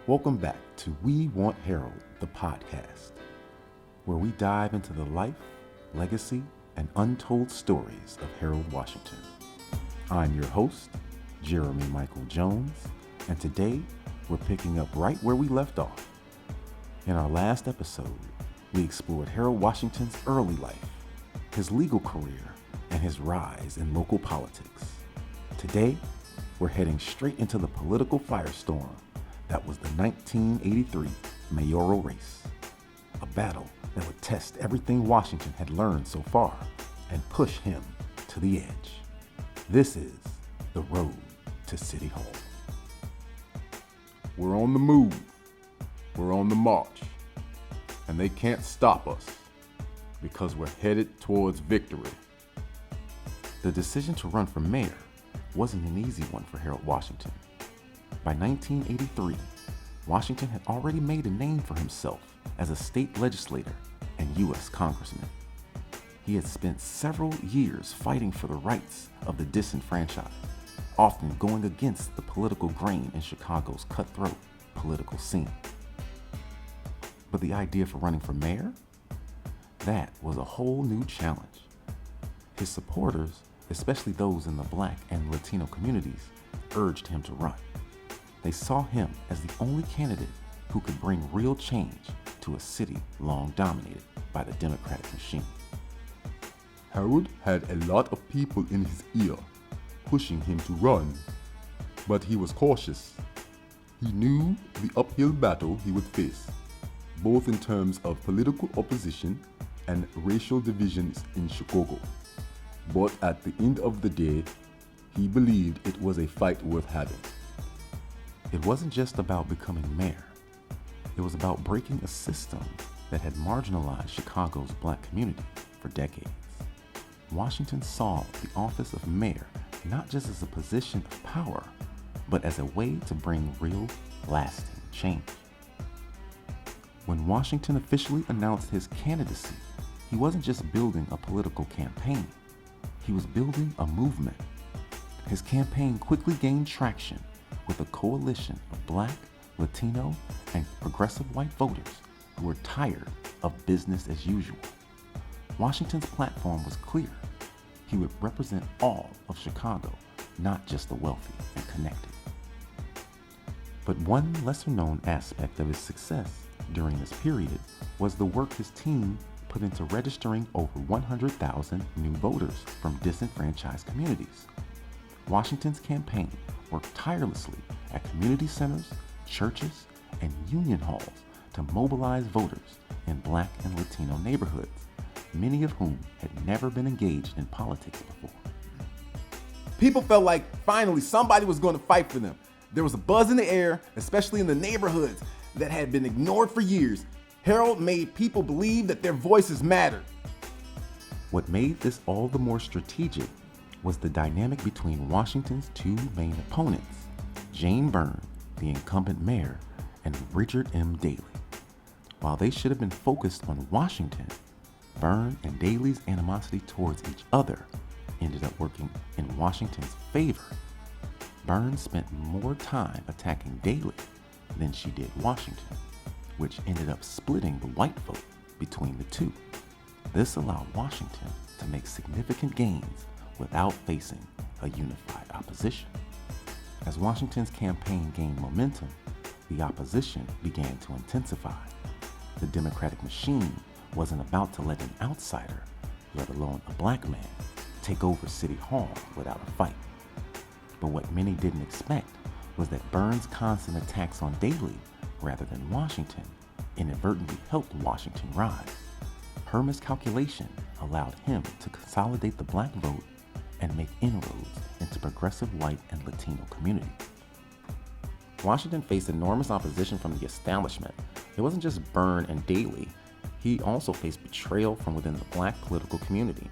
Welcome back to We Want Harold, the podcast, where we dive into the life, legacy, and untold stories of Harold Washington. I'm your host, Jeremy Michael Jones, and today we're picking up right where we left off. In our last episode, we explored Harold Washington's early life, his legal career, and his rise in local politics. Today, we're heading straight into the political firestorm that was the 1983 mayoral race, a battle that would test everything Washington had learned so far and push him to the edge. This is the road to City Hall. We're on the move. We're on the march. And they can't stop us because we're headed towards victory. The decision to run for mayor wasn't an easy one for Harold Washington. By 1983, Washington had already made a name for himself as a state legislator and U.S. congressman. He had spent several years fighting for the rights of the disenfranchised, often going against the political grain in Chicago's cutthroat political scene. But the idea for running for mayor? That was a whole new challenge. His supporters, especially those in the Black and Latino communities, urged him to run. They saw him as the only candidate who could bring real change to a city long dominated by the Democratic machine. Harold had a lot of people in his ear pushing him to run, but he was cautious. He knew the uphill battle he would face, both in terms of political opposition and racial divisions in Chicago. But at the end of the day, he believed it was a fight worth having. It wasn't just about becoming mayor. It was about breaking a system that had marginalized Chicago's Black community for decades. Washington saw the office of mayor not just as a position of power, but as a way to bring real, lasting change. When Washington officially announced his candidacy, he wasn't just building a political campaign. He was building a movement. His campaign quickly gained traction with a coalition of Black, Latino, and progressive white voters who were tired of business as usual. Washington's platform was clear. He would represent all of Chicago, not just the wealthy and connected. But one lesser-known aspect of his success during this period was the work his team put into registering over 100,000 new voters from disenfranchised communities. Washington's campaign worked tirelessly at community centers, churches, and union halls to mobilize voters in Black and Latino neighborhoods, many of whom had never been engaged in politics before. People felt like finally somebody was going to fight for them. There was a buzz in the air, especially in the neighborhoods that had been ignored for years. Harold made people believe that their voices mattered. What made this all the more strategic was the dynamic between Washington's two main opponents, Jane Byrne, the incumbent mayor, and Richard M. Daley. While they should have been focused on Washington, Byrne and Daley's animosity towards each other ended up working in Washington's favor. Byrne spent more time attacking Daley than she did Washington, which ended up splitting the white vote between the two. This allowed Washington to make significant gains without facing a unified opposition. As Washington's campaign gained momentum, the opposition began to intensify. The Democratic machine wasn't about to let an outsider, let alone a Black man, take over City Hall without a fight. But what many didn't expect was that Byrne's constant attacks on Daley, rather than Washington, inadvertently helped Washington rise. Her miscalculation allowed him to consolidate the Black vote and make inroads into progressive white and Latino communities. Washington faced enormous opposition from the establishment. It wasn't just Byrne and Daley. He also faced betrayal from within the Black political community.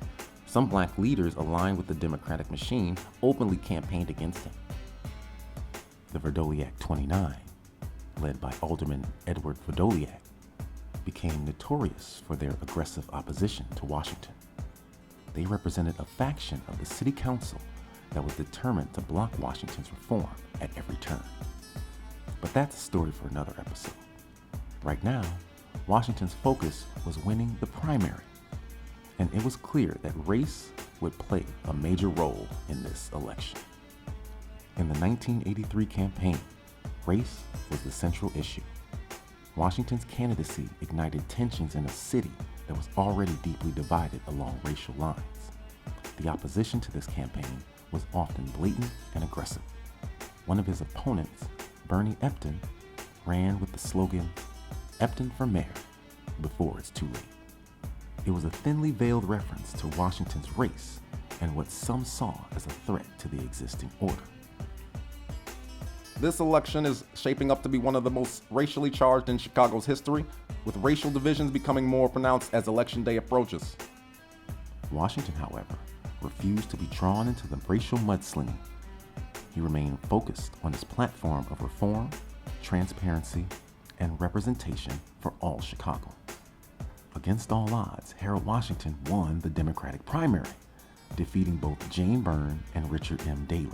Some Black leaders aligned with the Democratic machine openly campaigned against him. The Verdoliak 29, led by Alderman Edward Verdoliak, became notorious for their aggressive opposition to Washington. They represented a faction of the city council that was determined to block Washington's reform at every turn. But that's a story for another episode. Right now, Washington's focus was winning the primary, and it was clear that race would play a major role in this election. In the 1983 campaign, race was the central issue. Washington's candidacy ignited tensions in a city that was already deeply divided along racial lines. The opposition to this campaign was often blatant and aggressive. One of his opponents, Bernie Epton, ran with the slogan, "Epton for mayor, before it's too late." It was a thinly veiled reference to Washington's race and what some saw as a threat to the existing order. This election is shaping up to be one of the most racially charged in Chicago's history, with racial divisions becoming more pronounced as Election Day approaches. Washington, however, refused to be drawn into the racial mudslinging. He remained focused on his platform of reform, transparency, and representation for all Chicago. Against all odds, Harold Washington won the Democratic primary, defeating both Jane Byrne and Richard M. Daley.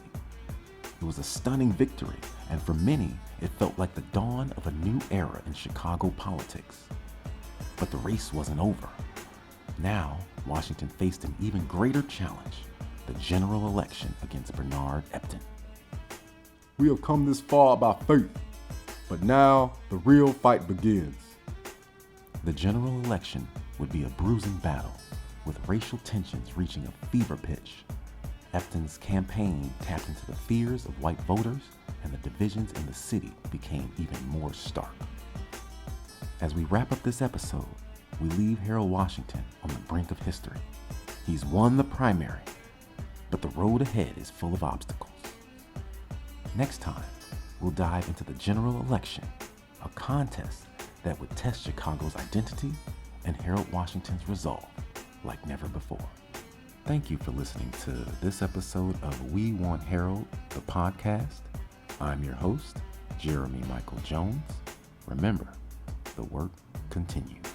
It was a stunning victory, and for many, it felt like the dawn of a new era in Chicago politics. But the race wasn't over. Now, Washington faced an even greater challenge, the general election against Bernard Epton. We have come this far by faith, but now the real fight begins. The general election would be a bruising battle, with racial tensions reaching a fever pitch. Epton's campaign tapped into the fears of white voters, and the divisions in the city became even more stark. As we wrap up this episode, we leave Harold Washington on the brink of history. He's won the primary, but the road ahead is full of obstacles. Next time, we'll dive into the general election, a contest that would test Chicago's identity and Harold Washington's resolve like never before. Thank you for listening to this episode of We Want Harold, the podcast. I'm your host, Jeremy Michael Jones. Remember, the work continues.